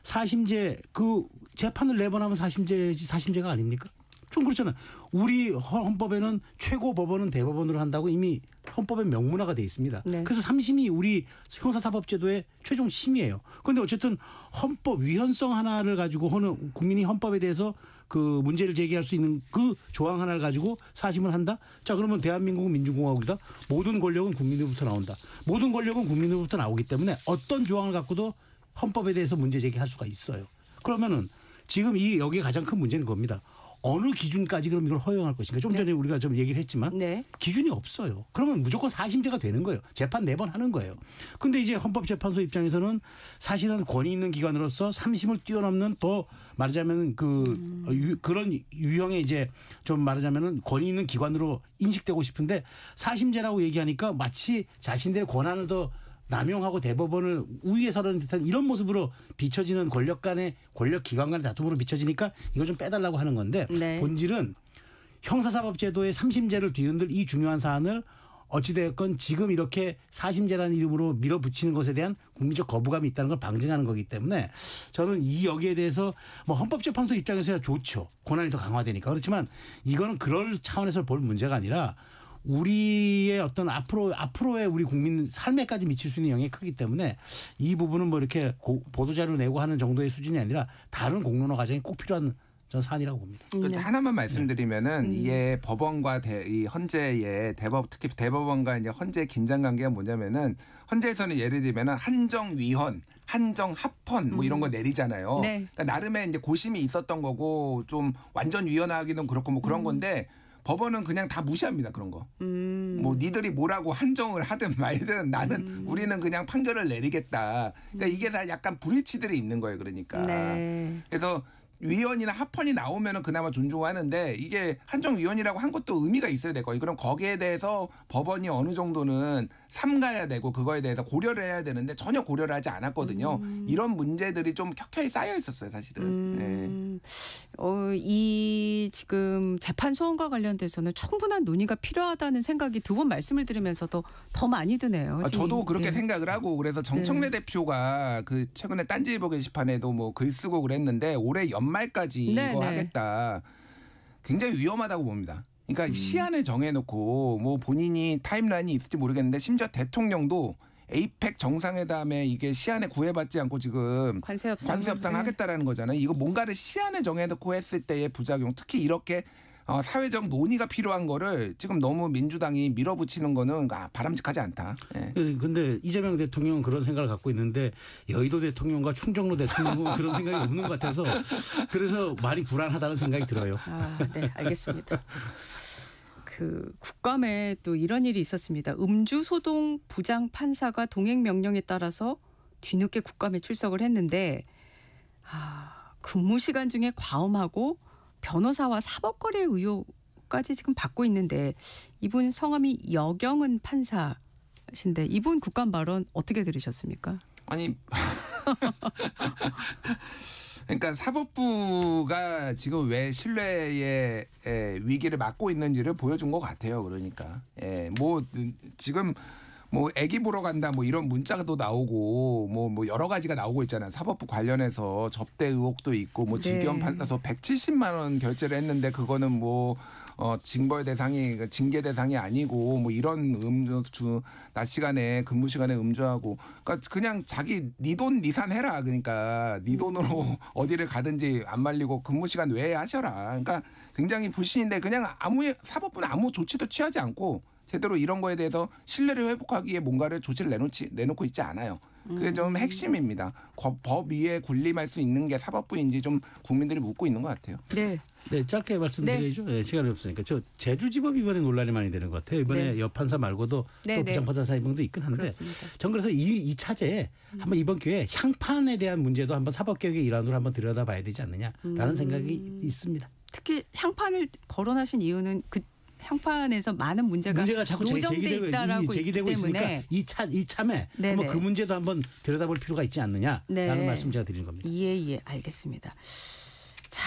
사심제 그 재판을 4번 하면 사심제가 아닙니까? 좀 그렇잖아요. 우리 헌법에는 최고 법원은 대법원으로 한다고 이미 헌법에 명문화가 돼 있습니다. 네. 그래서 3심이 우리 형사사법제도의 최종 심이에요. 그런데 어쨌든 헌법 위헌성 하나를 가지고 국민이 헌법에 대해서 그 문제를 제기할 수 있는 그 조항 하나를 가지고 사심을 한다? 자 그러면 대한민국은 민주공화국이다. 모든 권력은 국민으로부터 나온다. 모든 권력은 국민으로부터 나오기 때문에 어떤 조항을 갖고도 헌법에 대해서 문제 제기할 수가 있어요. 그러면은 지금 여기에 가장 큰 문제는 겁니다. 어느 기준까지 그럼 이걸 허용할 것인가. 좀 전에 우리가 좀 얘기를 했지만 네. 기준이 없어요. 그러면 무조건 사심제가 되는 거예요. 재판 4번 하는 거예요. 그런데 이제 헌법재판소 입장에서는 사실은 권위 있는 기관으로서 3심을 뛰어넘는 더 말하자면 그런 유형의 이제 좀 말하자면은 권위 있는 기관으로 인식되고 싶은데 사심제라고 얘기하니까 마치 자신들의 권한을 더 남용하고 대법원을 우위에 서는 듯한 이런 모습으로 비춰지는 권력 기관 간의 다툼으로 비춰지니까 이거 좀 빼달라고 하는 건데 네. 본질은 형사사법제도의 3심제를 뒤흔들 이 중요한 사안을 어찌되었건 지금 이렇게 사심재단 이름으로 밀어붙이는 것에 대한 국민적 거부감이 있다는 걸 방증하는 거기 때문에 저는 이 여기에 대해서 뭐 헌법재판소 입장에서야 좋죠. 권한이 더 강화되니까. 그렇지만 이거는 그럴 차원에서 볼 문제가 아니라 우리의 어떤 앞으로의 우리 국민 삶에까지 미칠 수 있는 영향이 크기 때문에 이 부분은 뭐 이렇게 보도자료 내고 하는 정도의 수준이 아니라 다른 공론화 과정이 꼭 필요한 전 사안이라고 봅니다. 하나만 말씀드리면은 이게 법원과 이 헌재의 특히 대법원과 이제 헌재 긴장 관계가 뭐냐면은 헌재에서는 예를 들면은 한정위헌, 한정합헌 뭐 이런 거 내리잖아요. 네. 그러니까 나름의 이제 고심이 있었던 거고 좀 완전 위헌하기는 그렇고 뭐 그런 건데 법원은 그냥 다 무시합니다. 그런 거. 뭐 니들이 뭐라고 한정을 하든 말든 나는 우리는 그냥 판결을 내리겠다. 그러니까 이게 다 약간 불이치들이 있는 거예요. 그러니까. 네. 그래서 위헌이나 합헌이 나오면은 그나마 존중하는데 이게 한정위헌이라고 한 것도 의미가 있어야 될 거예요. 그럼 거기에 대해서 법원이 어느 정도는 삼가야 되고 그거에 대해서 고려를 해야 되는데 전혀 고려를 하지 않았거든요. 이런 문제들이 좀 켜켜이 쌓여 있었어요, 사실은. 네. 이 지금 재판 소원과 관련돼서는 충분한 논의가 필요하다는 생각이 두 번 말씀을 드리면서도 더 많이 드네요. 저도 그렇게 생각을 하고 그래서 정청래 대표가 그 최근에 딴지일보 게시판에도 뭐 글 쓰고 그랬는데 올해 연말까지 이거 하겠다. 굉장히 위험하다고 봅니다. 그러니까 시한을 정해놓고 뭐 본인이 타임라인이 있을지 모르겠는데 심지어 대통령도 에이펙 정상회담에 이게 시한에 구애받지 않고 지금 관세 협상 하겠다라는 거잖아요. 이거 뭔가를 시한을 정해놓고 했을 때의 부작용, 특히 이렇게 사회적 논의가 필요한 거를 지금 너무 민주당이 밀어붙이는 거는 바람직하지 않다. 그런데 이재명 대통령은 그런 생각을 갖고 있는데 여의도 대통령과 충정로 대통령은 그런 생각이 없는 것 같아서 그래서 많이 불안하다는 생각이 들어요. 네, 알겠습니다. 그 국감에 또 이런 일이 있었습니다. 음주소동 부장 판사가 동행 명령에 따라서 뒤늦게 국감에 출석을 했는데 근무 시간 중에 과음하고 변호사와 사법거래 의혹까지 지금 받고 있는데 이분 성함이 여경은 판사신데 이분 국감 발언 어떻게 들으셨습니까? 아니 그러니까 사법부가 지금 왜 신뢰의 위기를 맞고 있는지를 보여준 것 같아요. 그러니까 뭐 지금 뭐 애기 보러 간다 뭐 이런 문자도 나오고 뭐 여러 가지가 나오고 있잖아요. 사법부 관련해서 접대 의혹도 있고 뭐 지기현 판사서 170만 원 결제를 했는데 그거는 뭐 징벌 대상이 징계 대상이 아니고 뭐 이런 음주 낮 시간에 근무 시간에 음주하고 그러니까 그냥 자기 네 돈 니산해라. 그러니까 네 돈으로 어디를 가든지 안 말리고 근무 시간 외에 하셔라. 그러니까 굉장히 불신인데 그냥 사법부는 아무 조치도 취하지 않고 제대로 이런 거에 대해서 신뢰를 회복하기에 뭔가를 조치를 내놓고 있지 않아요. 그게 좀 핵심입니다. 법 위에 군림할 수 있는 게 사법부인지 좀 국민들이 묻고 있는 것 같아요. 네, 짧게 말씀드리죠. 네, 시간이 없으니까. 저 제주지법 이번에 논란이 많이 되는 것 같아요. 이번에 여판사 말고도 또 부장판사 사임봉도 있긴 한데 전 그래서 이 차제에 한번 이번 기회에 향판에 대한 문제도 한번 사법개혁의 일환으로 한번 들여다봐야 되지 않느냐라는 생각이 있습니다. 특히 향판을 거론하신 이유는 그 향판에서 많은 문제가 자꾸 노정돼 있다라고 제기되고 있으니까 이 참에 한번 그 문제도 한번 들여다볼 필요가 있지 않느냐라는 말씀 제가 드리는 겁니다. 예, 알겠습니다. 자,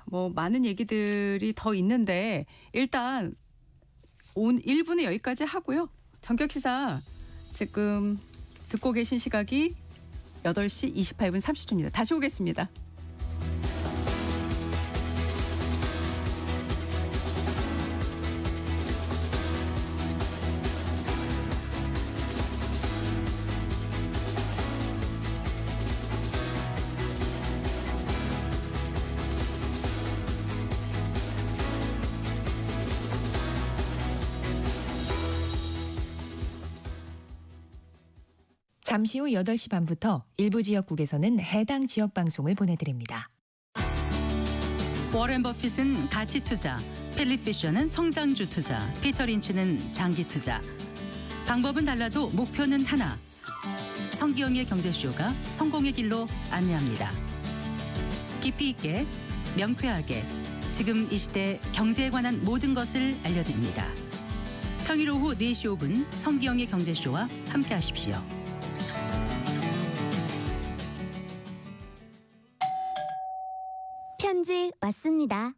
뭐 많은 얘기들이 더 있는데 일단 1부는 여기까지 하고요. 전격시사 지금 듣고 계신 시각이 8시 28분 30초입니다. 다시 오겠습니다. 잠시 후 8시 반부터 일부 지역국에서는 해당 지역 방송을 보내드립니다. 워렌 버핏은 가치 투자, 필립 피셔는 성장주 투자, 피터 린치는 장기 투자. 방법은 달라도 목표는 하나. 성기영의 경제쇼가 성공의 길로 안내합니다. 깊이 있게, 명쾌하게, 지금 이 시대 경제에 관한 모든 것을 알려드립니다. 평일 오후 4시 5분 성기영의 경제쇼와 함께하십시오. 편지 왔습니다.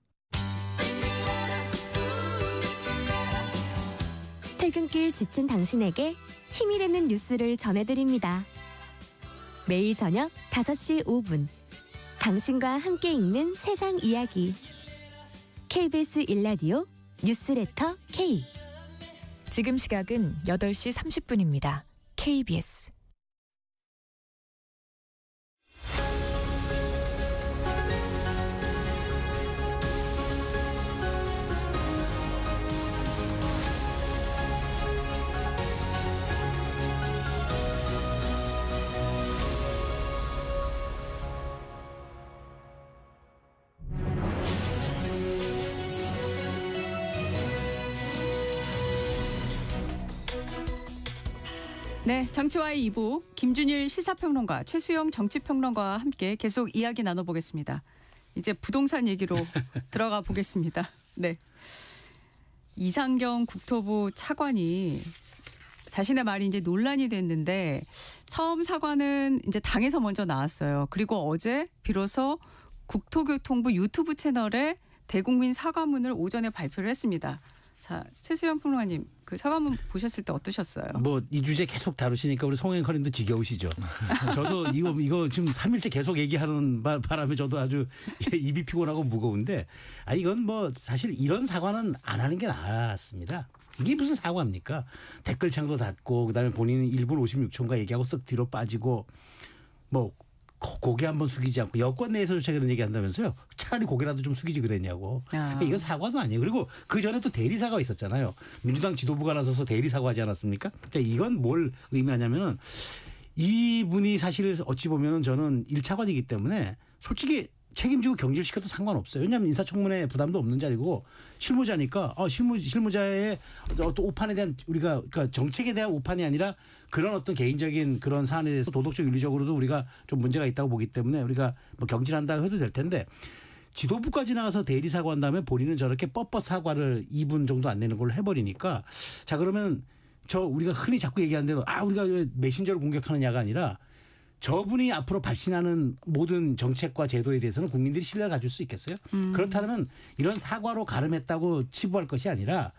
퇴근길 지친 당신에게 힘이 되는 뉴스를 전해드립니다. 매일 저녁 5시 5분 당신과 함께 읽는 세상 이야기 KBS 1라디오 뉴스레터 K. 지금 시각은 8시 30분입니다. KBS. 네, 정치와의 2부 김준일 시사평론가, 최수영 정치평론가와 함께 계속 이야기 나눠보겠습니다. 이제 부동산 얘기로 들어가 보겠습니다. 네, 이상경 국토부 차관이 자신의 말이 이제 논란이 됐는데 처음 사과는 이제 당에서 먼저 나왔어요. 그리고 어제 비로소 국토교통부 유튜브 채널에 대국민 사과문을 오전에 발표를 했습니다. 자, 최수영 평론가님, 그 사과문 보셨을 때 어떠셨어요? 뭐 이 주제 계속 다루시니까 우리 송행커님도 지겨우시죠. 저도 이거 지금 3일째 계속 얘기하는 바람에 저도 아주 입이 피곤하고 무거운데, 이건 뭐 사실 이런 사과는 안 하는 게 나았습니다. 이게 무슨 사과입니까? 댓글창도 닫고 그다음에 본인은 1분 56초인가 얘기하고 쓱 뒤로 빠지고 뭐 고개 한번 숙이지 않고 여권 내에서조차 그런 얘기한다면서요. 차라리 고개라도 좀 숙이지 그랬냐고. 이건 사과도 아니에요. 그리고 그 전에 또 대리사과가 있었잖아요. 민주당 지도부가 나서서 대리사과하지 않았습니까? 그러니까 이건 뭘 의미하냐면은 이분이 사실 어찌 보면은 저는 1차관이기 때문에 솔직히 책임지고 경질시켜도 상관없어요. 왜냐하면 인사청문회 부담도 없는 자리고 실무자니까 실무자의 어떤 오판에 대한 우리가 그러니까 정책에 대한 오판이 아니라 그런 어떤 개인적인 그런 사안에 대해서 도덕적 윤리적으로도 우리가 좀 문제가 있다고 보기 때문에 우리가 뭐 경질한다 해도 될 텐데 지도부까지 나가서 대리 사과한 다음에 본인은 저렇게 뻣뻣 사과를 2분 정도 안 내는 걸로 해버리니까 자 그러면 우리가 흔히 자꾸 얘기하는 대로 우리가 왜 메신저를 공격하느냐가 아니라 저분이 앞으로 발신하는 모든 정책과 제도에 대해서는 국민들이 신뢰를 가질 수 있겠어요? 그렇다면 이런 사과로 가름했다고 치부할 것이 아니라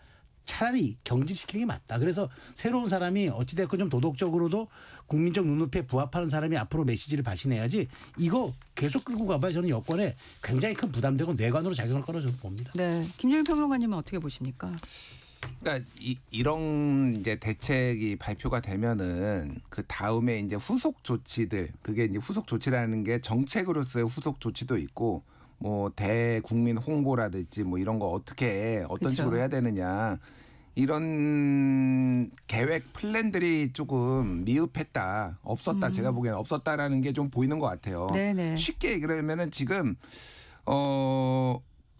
차라리 경질시키는 게 맞다. 그래서 새로운 사람이 어찌됐건 좀 도덕적으로도 국민적 눈높이에 부합하는 사람이 앞으로 메시지를 발신해야지 이거 계속 끌고 가봐야 저는 여권에 굉장히 큰 부담되고 뇌관으로 작용할 거라고 저는 봅니다. 네, 김준일 평론가님은 어떻게 보십니까? 그러니까 이런 이제 대책이 발표가 되면은 그 다음에 이제 후속 조치들 그게 이제 후속 조치라는 게 정책으로서의 후속 조치도 있고 뭐 대국민 홍보라든지 뭐 이런 거 어떻게 어떤 그쵸. 식으로 해야 되느냐 이런 계획 플랜들이 조금 미흡했다 없었다 제가 보기에는 없었다라는 게 좀 보이는 것 같아요. 네네. 쉽게 얘기를 하면은 지금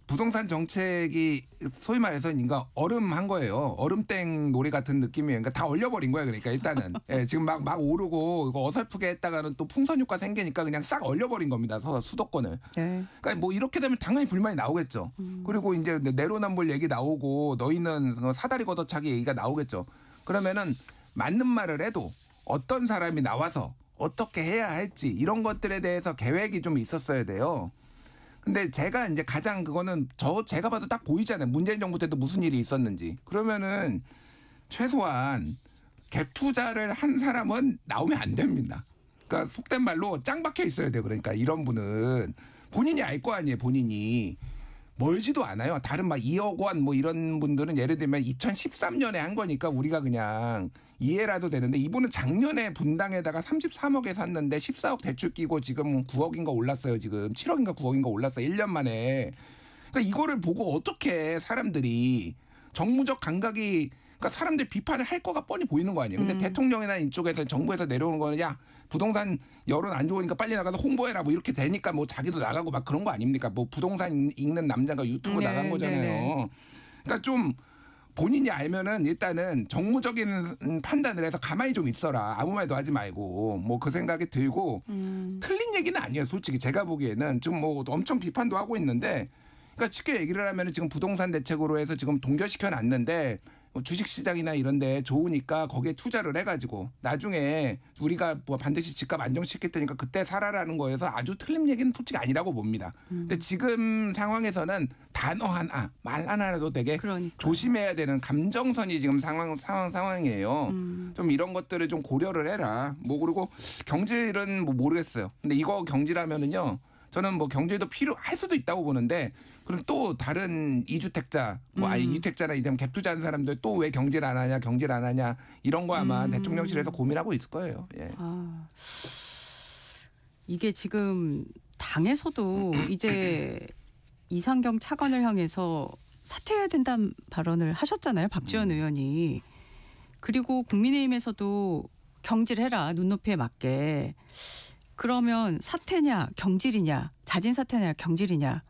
부동산 정책이 소위 말해서 그러니까 얼음한 거예요. 얼음땡 놀이 같은 느낌이에요. 그러니까 다 얼려버린 거예요. 그러니까 일단은 예, 지금 막 오르고 이거 어설프게 했다가는 또 풍선 효과 생기니까 그냥 싹 얼려버린 겁니다. 수도권을. 네. 그러니까 뭐 이렇게 되면 당연히 불만이 나오겠죠. 그리고 이제 내로남불 얘기 나오고 너희는 사다리 걷어차기 얘기가 나오겠죠. 그러면은 맞는 말을 해도 어떤 사람이 나와서 어떻게 해야 할지 이런 것들에 대해서 계획이 좀 있었어야 돼요. 근데 제가 이제 가장 그거는 제가 봐도 딱 보이잖아요. 문재인 정부 때도 무슨 일이 있었는지. 그러면은 최소한 갭 투자를 한 사람은 나오면 안 됩니다. 그러니까 속된 말로 짱 박혀 있어야 돼요. 그러니까 이런 분은 본인이 알 거 아니에요. 본인이. 멀지도 않아요. 다른 막 2억 원 뭐 이런 분들은 예를 들면 2013년에 한 거니까 우리가 그냥 이해라도 되는데 이분은 작년에 분당에다가 33억에 샀는데 14억 대출 끼고 지금 9억인가 올랐어요. 지금 7억인가 9억인가 올랐어요. 1년 만에. 그러니까 이거를 보고 어떻게 사람들이 정무적 감각이 그러니까 사람들 비판을 할 거가 뻔히 보이는 거 아니에요. 근데 대통령이나 이쪽에서 정부에서 내려오는 거는 야 부동산 여론 안 좋으니까 빨리 나가서 홍보해라 뭐 이렇게 되니까 뭐 자기도 나가고 막 그런 거 아닙니까? 뭐 부동산 읽는 남자가 유튜브 나간 거잖아요. 네네. 그러니까 좀 본인이 알면은 일단은 정무적인 판단을 해서 가만히 좀 있어라. 아무 말도 하지 말고 뭐 그 생각이 들고 틀린 얘기는 아니에요. 솔직히 제가 보기에는 좀 뭐 엄청 비판도 하고 있는데 그러니까 쉽게 얘기를 하면은 지금 부동산 대책으로 해서 지금 동결시켜 놨는데 주식시장이나 이런 데 좋으니까 거기에 투자를 해가지고 나중에 우리가 뭐 반드시 집값 안정시킬 테니까 그때 사라라는 거에서 아주 틀린 얘기는 솔직히 아니라고 봅니다. 근데 지금 상황에서는 단어 하나, 말 하나라도 되게 조심해야 되는 감정선이 지금 상황이에요. 좀 이런 것들을 좀 고려를 해라. 뭐 그리고 경질은 뭐 모르겠어요. 근데 이거 경질하면은요. 저는 뭐 경제도 필요할 수도 있다고 보는데 그럼 또 다른 2주택자 뭐 아니 2주택자나 이런 갭 투자하는 사람들 또 왜 경질 안 하냐 이런 거 아마 대통령실에서 고민하고 있을 거예요. 예. 이게 지금 당에서도 이제 이상경 차관을 향해서 사퇴해야 된다는 발언을 하셨잖아요. 박지원 의원이. 그리고 국민의힘에서도 경질해라. 눈높이에 맞게. 그러면 사퇴냐 경질이냐 자진 사퇴냐 경질이냐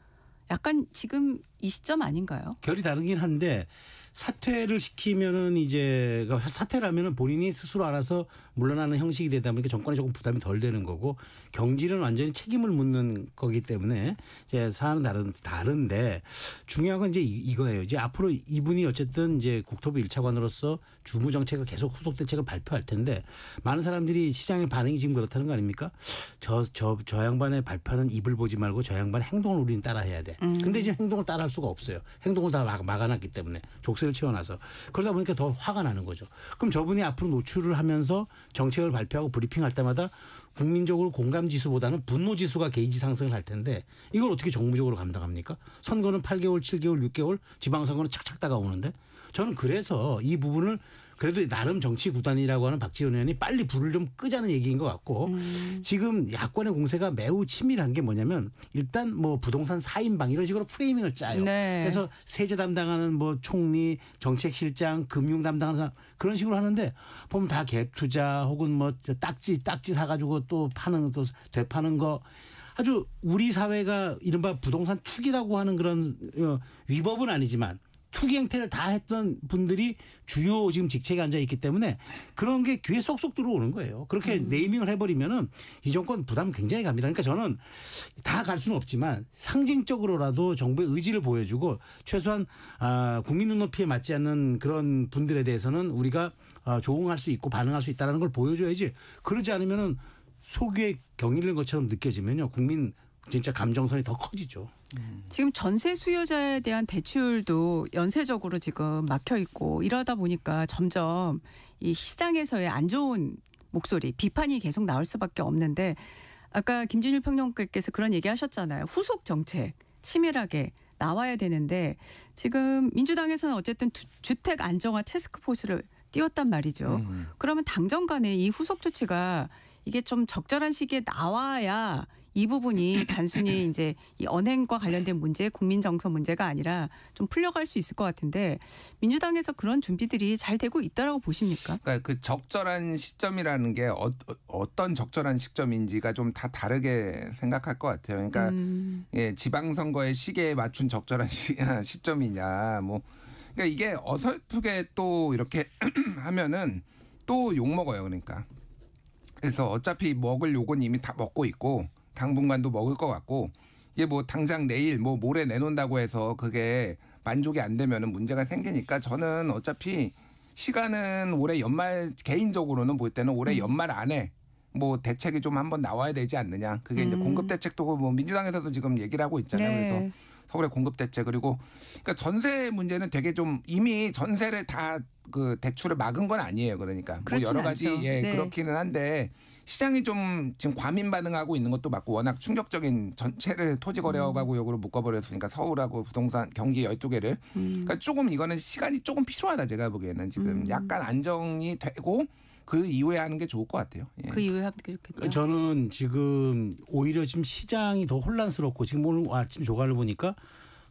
약간 지금 이 시점 아닌가요? 결이 다르긴 한데 사퇴를 시키면은 이제 사퇴라면은 본인이 스스로 알아서 물러나는 형식이 되다 보니까 정권에 조금 부담이 덜 되는 거고 경질은 완전히 책임을 묻는 거기 때문에 이제 사안은 다른데 중요한 건 이제 이거예요. 이제 앞으로 이분이 어쨌든 이제 국토부 1차관으로서 주무 정책을 계속 후속 대책을 발표할 텐데 많은 사람들이 시장의 반응이 지금 그렇다는 거 아닙니까? 저 양반의 발표는 입을 보지 말고 저 양반의 행동을 우리는 따라해야 돼. 근데 이제 행동을 따라할 수가 없어요. 행동을 다 막아놨기 때문에 족쇄를 채워놔서 그러다 보니까 더 화가 나는 거죠. 그럼 저분이 앞으로 노출을 하면서 정책을 발표하고 브리핑할 때마다 국민적으로 공감 지수보다는 분노 지수가 게이지 상승을 할 텐데 이걸 어떻게 정무적으로 감당합니까? 선거는 8개월, 7개월, 6개월, 지방선거는 착착 다가오는데 저는 그래서 이 부분을 그래도 나름 정치 구단이라고 하는 박지원 의원이 빨리 불을 좀 끄자는 얘기인 것 같고 지금 야권의 공세가 매우 치밀한 게 뭐냐면 일단 뭐 부동산 4인방 이런 식으로 프레이밍을 짜요. 네. 그래서 세제 담당하는 뭐 총리, 정책실장, 금융 담당하는 사람 그런 식으로 하는데 보면 다 갭 투자 혹은 뭐 딱지 사가지고 또 파는 또 되파는 거 아주 우리 사회가 이른바 부동산 투기라고 하는 그런 위법은 아니지만 투기 행태를 다 했던 분들이 주요 지금 직책에 앉아 있기 때문에 그런 게 귀에 쏙쏙 들어오는 거예요. 그렇게 네이밍을 해버리면은 이 정권 부담 굉장히 갑니다. 그러니까 저는 다 갈 수는 없지만 상징적으로라도 정부의 의지를 보여주고 최소한 국민 눈높이에 맞지 않는 그런 분들에 대해서는 우리가 조응할 수 있고 반응할 수 있다는 걸 보여줘야지. 그러지 않으면은 속에 경이 잃는 것처럼 느껴지면요. 국민 진짜 감정선이 더 커지죠. 지금 전세 수요자에 대한 대출도 연쇄적으로 지금 막혀 있고 이러다 보니까 점점 이 시장에서의 안 좋은 목소리, 비판이 계속 나올 수밖에 없는데 아까 김진일 평론가께서 그런 얘기 하셨잖아요. 후속 정책 치밀하게 나와야 되는데 지금 민주당에서는 어쨌든 주택 안정화 태스크포스를 띄웠단 말이죠. 그러면 당정 간에 이 후속 조치가 이게 좀 적절한 시기에 나와야 이 부분이 단순히 이제 이 언행과 관련된 문제, 국민 정서 문제가 아니라 좀 풀려갈 수 있을 것 같은데 민주당에서 그런 준비들이 잘 되고 있다라고 보십니까? 그러니까 그 적절한 시점이라는 게 어떤 적절한 시점인지가 좀 다 다르게 생각할 것 같아요. 그러니까 예, 지방선거의 시기에 맞춘 적절한 시점이냐, 뭐 그러니까 이게 어설프게 또 이렇게 하면은 또 욕 먹어요. 그러니까 그래서 어차피 먹을 욕은 이미 다 먹고 있고. 당분간도 먹을 것 같고 이게 뭐 당장 내일 뭐 모레 내놓는다고 해서 그게 만족이 안 되면은 문제가 생기니까 저는 어차피 시간은 올해 연말 개인적으로는 볼 때는 올해 연말 안에 뭐 대책이 좀 한번 나와야 되지 않느냐. 그게 이제 공급 대책도 뭐 민주당에서도 지금 얘기를 하고 있잖아요. 네. 그래서 서울의 공급 대책 그리고 그러니까 전세 문제는 되게 좀 이미 전세를 다 그 대출을 막은 건 아니에요. 그러니까 뭐 여러 가지 예, 네. 그렇기는 한데 시장이 좀 지금 과민 반응하고 있는 것도 맞고 워낙 충격적인 전체를 토지거래허가 구역으로 묶어버렸으니까 서울하고 부동산 경기 12개를 그러니까 조금 이거는 시간이 조금 필요하다 제가 보기에는 지금 약간 안정이 되고 그 이후에 하는 게 좋을 것 같아요. 예. 그 이후에 하는 게 좋겠죠. 저는 지금 오히려 지금 시장이 더 혼란스럽고 지금 오늘 아침 조간을 보니까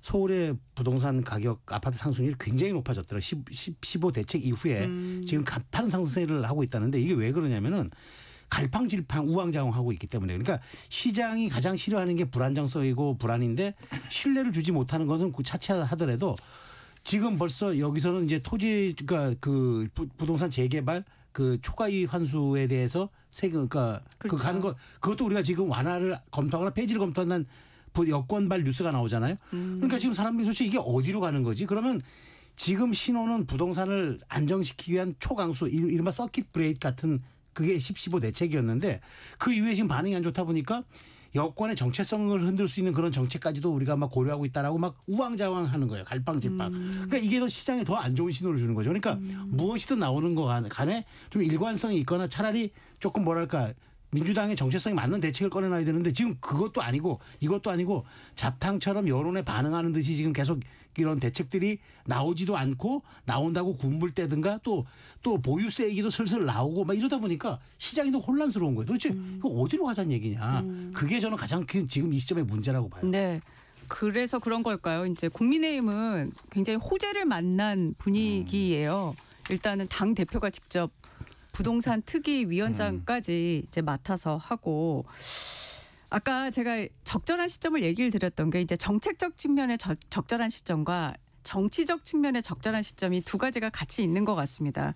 서울의 부동산 가격 아파트 상승률이 굉장히 높아졌더라고요. 15 대책 이후에 지금 가파른 상승세를 하고 있다는데 이게 왜 그러냐면은 갈팡질팡 우왕좌왕하고 있기 때문에 그러니까 시장이 가장 싫어하는 게 불안정성이고 불안인데 신뢰를 주지 못하는 것은 그 차치하더라도 지금 벌써 여기서는 이제 토지가 그 부동산 재개발 그 초과이익 환수에 대해서 그러니까 그렇죠. 그 가는 것 그것도 우리가 지금 완화를 검토하거나 폐지를 검토한다는 여권발 뉴스가 나오잖아요. 그러니까 지금 사람들이 도대체 이게 어디로 가는 거지? 그러면 지금 신호는 부동산을 안정시키기 위한 초강수 이른바 서킷 브레이크 같은 그게 10.15 대책이었는데 그 이후에 지금 반응이 안 좋다 보니까 여권의 정체성을 흔들 수 있는 그런 정책까지도 우리가 막 고려하고 있다라고 막 우왕좌왕하는 거예요. 갈팡질팡. 그러니까 이게 더 시장에 더 안 좋은 신호를 주는 거죠. 그러니까 무엇이든 나오는 거 간에 좀 일관성이 있거나 차라리 조금 뭐랄까 민주당의 정체성이 맞는 대책을 꺼내놔야 되는데 지금 그것도 아니고 이것도 아니고 잡탕처럼 여론에 반응하는 듯이 지금 계속 이런 대책들이 나오지도 않고 나온다고 군불대든가 또 보유세 얘기도 슬슬 나오고 막 이러다 보니까 시장이 더 혼란스러운 거예요. 도대체 이거 어디로 가자는 얘기냐. 그게 저는 가장 지금 이 시점의 문제라고 봐요. 네. 그래서 그런 걸까요? 이제 국민의힘은 굉장히 호재를 만난 분위기예요. 일단은 당 대표가 직접 부동산 특위 위원장까지 이제 맡아서 하고 아까 제가 적절한 시점을 얘기를 드렸던 게 이제 정책적 측면의 적절한 시점과 정치적 측면의 적절한 시점이 두 가지가 같이 있는 것 같습니다.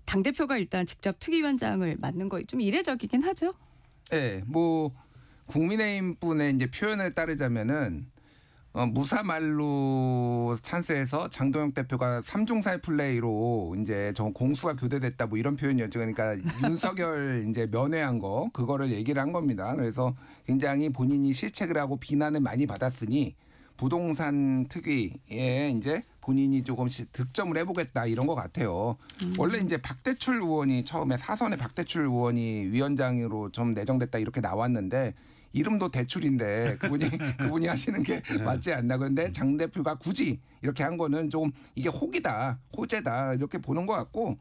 당 대표가 일단 직접 특위 위원장을 맡는 거 좀 이례적이긴 하죠. 네, 뭐 국민의힘 분의 이제 표현을 따르자면은. 무사말로 찬스에서 장동혁 대표가 3중사의 플레이로 이제 저 공수가 교대됐다 뭐 이런 표현이었죠. 그러니까 윤석열 이제 면회한 거 그거를 얘기를 한 겁니다. 그래서 굉장히 본인이 실책을 하고 비난을 많이 받았으니 부동산 특위에 이제 본인이 조금씩 득점을 해보겠다 이런 것 같아요. 원래 이제 박대출 의원이 처음에 사선의 박대출 의원이 위원장으로 좀 내정됐다 이렇게 나왔는데 이름도 대출인데 그분이 하시는 게 맞지 않나. 그런데 장 대표가 굳이 이렇게 한 거는 조금 이게 호재다 이렇게 보는 것 같고.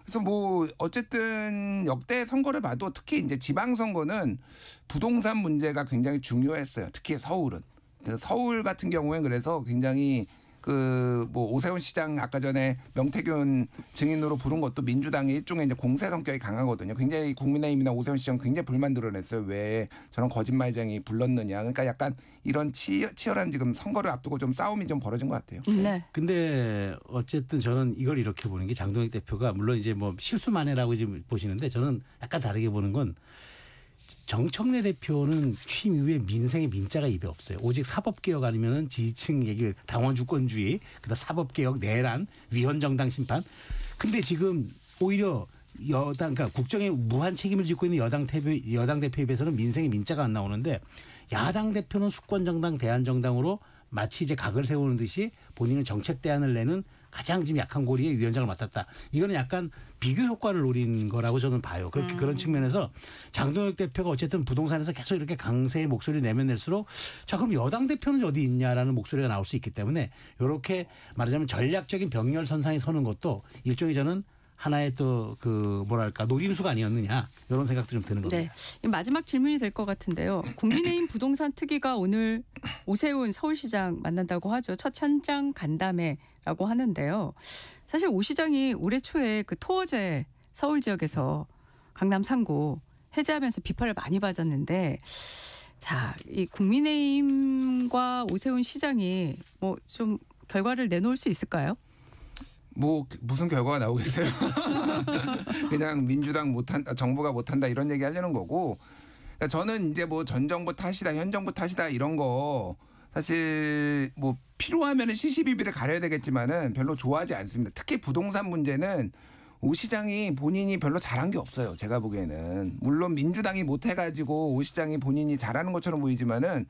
그래서 뭐 어쨌든 역대 선거를 봐도 특히 이제 지방선거는 부동산 문제가 굉장히 중요했어요. 특히 서울은. 서울 같은 경우엔 그래서 굉장히 뭐 오세훈 시장 아까 전에 명태균 증인으로 부른 것도 민주당의 일종의 이제 공세 성격이 강하거든요. 굉장히 국민의힘이나 오세훈 시장 굉장히 불만 드러냈어요. 왜 저런 거짓말쟁이 불렀느냐. 그러니까 약간 이런 치열한 지금 선거를 앞두고 좀 싸움이 좀 벌어진 것 같아요. 네. 근데 어쨌든 저는 이걸 이렇게 보는 게 장동혁 대표가 물론 이제 뭐 실수만해라고 지금 보시는데 저는 약간 다르게 보는 건 정청래 대표는 취임 이후에 민생의 민자가 입에 없어요. 오직 사법개혁 아니면은 지지층 얘기를 당원 주권주의, 그다음 사법개혁, 내란, 위헌정당 심판. 근데 지금 오히려 여당, 그러니까 국정에 무한 책임을 짓고 있는 여당 대표 입에서는 민생의 민자가 안 나오는데 야당 대표는 수권정당, 대한정당으로 마치 이제 각을 세우는 듯이 본인은 정책 대안을 내는 가장 지금 약한 고리의 위원장을 맡았다. 이거는 약간 비교 효과를 노린 거라고 저는 봐요. 그런 측면에서 장동혁 대표가 어쨌든 부동산에서 계속 이렇게 강세의 목소리를 내면 낼수록 자 그럼 여당 대표는 어디 있냐라는 목소리가 나올 수 있기 때문에 이렇게 말하자면 전략적인 병렬선상에 서는 것도 일종의 저는 하나의 또 그 뭐랄까 노림수가 아니었느냐 이런 생각도 좀 드는 겁니다. 네. 마지막 질문이 될 것 같은데요. 국민의힘 부동산 특위가 오늘 오세훈 서울시장 만난다고 하죠. 첫 현장 간담회라고 하는데요. 사실 오 시장이 올해 초에 그 토어제 서울 지역에서 강남 3구 해제하면서 비판을 많이 받았는데 자, 이 국민의힘과 오세훈 시장이 뭐 좀 결과를 내놓을 수 있을까요? 뭐 무슨 결과가 나오겠어요. 그냥 민주당 못한다, 정부가 못한다 이런 얘기 하려는 거고. 그러니까 저는 이제 뭐 전 정부 탓이다, 현 정부 탓이다 이런 거 사실 뭐 필요하면은 시시비비를 가려야 되겠지만은 별로 좋아하지 않습니다. 특히 부동산 문제는 오 시장이 본인이 별로 잘한 게 없어요. 제가 보기에는. 물론 민주당이 못해가지고 오 시장이 본인이 잘하는 것처럼 보이지만은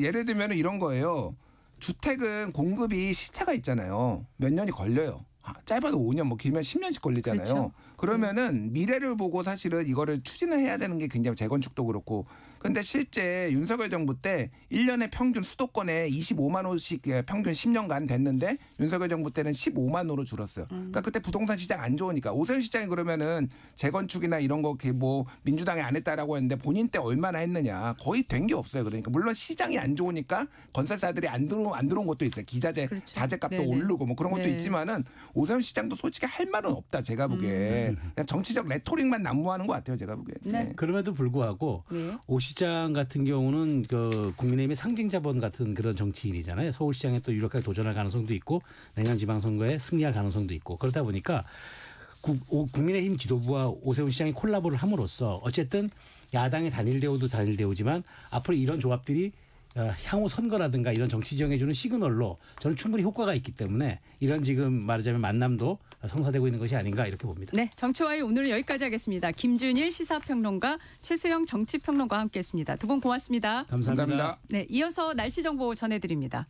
예를 들면은 이런 거예요. 주택은 공급이 시차가 있잖아요. 몇 년이 걸려요. 짧아도 5년, 뭐 길면 10년씩 걸리잖아요. 그렇죠. 그러면은 미래를 보고 사실은 이거를 추진을 해야 되는 게 굉장히 재건축도 그렇고. 근데 실제 윤석열 정부 때 1년에 평균 수도권에 25만 호씩 평균 10년간 됐는데 윤석열 정부 때는 15만 호로 줄었어요. 그러니까 그때 부동산 시장 안 좋으니까 오세훈 시장이 그러면은 재건축이나 이런 거 뭐 민주당이 안 했다라고 했는데 본인 때 얼마나 했느냐. 거의 된 게 없어요. 그러니까 물론 시장이 안 좋으니까 건설사들이 안 들어온 것도 있어요. 기자재, 그렇죠. 자재값도 네네. 오르고 뭐 그런 것도 네. 있지만은 오세훈 시장도 솔직히 할 말은 없다. 제가 보기에. 그냥 정치적 레토릭만 난무하는 것 같아요. 제가 보기에. 네. 그럼에도 불구하고 네. 오 시장 같은 경우는 그 국민의힘의 상징자본 같은 그런 정치인이잖아요. 서울시장에 또 유력하게 도전할 가능성도 있고 내년 지방선거에 승리할 가능성도 있고 그러다 보니까 국민의힘 지도부와 오세훈 시장이 콜라보를 함으로써 어쨌든 야당의 단일 대우도 단일 대우지만 앞으로 이런 조합들이 향후 선거라든가 이런 정치 지형에 주는 시그널로 저는 충분히 효과가 있기 때문에 이런 지금 말하자면 만남도 성사되고 있는 것이 아닌가 이렇게 봅니다. 네, 정치와의 오늘은 여기까지 하겠습니다. 김준일 시사평론가, 최수영 정치평론가와 함께했습니다. 두 분 고맙습니다. 감사합니다. 네, 이어서 날씨 정보 전해드립니다.